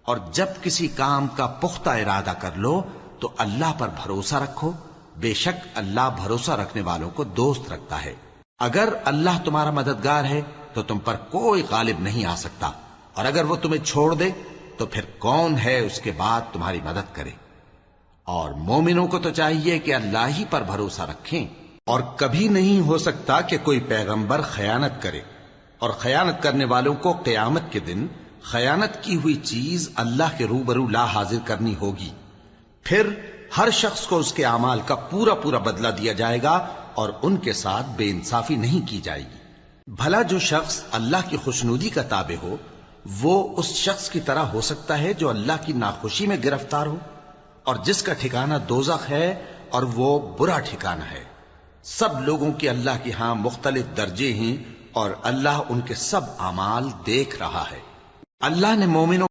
اور جب کسی کام کا پختہ ارادہ کر لو تو اللہ پر بھروسہ رکھو، بے شک اللہ بھروسہ رکھنے والوں کو دوست رکھتا ہے۔ اگر اللہ تمہارا مددگار ہے تو تم پر کوئی غالب نہیں آ سکتا، اور اگر وہ تمہیں چھوڑ دے تو پھر کون ہے اس کے بعد تمہاری مدد کرے۔ اور مومنوں کو تو چاہیے کہ اللہ ہی پر بھروسہ رکھیں، اور کبھی نہیں ہو سکتا کہ کوئی پیغمبر خیانت کرے، اور خیانت کرنے والوں کو قیامت کے دن خیانت کی ہوئی چیز اللہ کے روبرو لا حاضر کرنی ہوگی، پھر ہر شخص کو اس کے اعمال کا پورا پورا بدلہ دیا جائے گا، اور ان کے ساتھ بے انصافی نہیں کی جائے گی۔ بھلا جو شخص اللہ کی خوشنودی کا تابع ہو وہ اس شخص کی طرح ہو سکتا ہے جو اللہ کی ناخوشی میں گرفتار ہو، اور جس کا ٹھکانہ دوزخ ہے اور وہ برا ٹھکانہ ہے۔ سب لوگوں کے اللہ کے ہاں مختلف درجے ہیں، اور اللہ ان کے سب اعمال دیکھ رہا ہے۔ اللہ نے مومنوں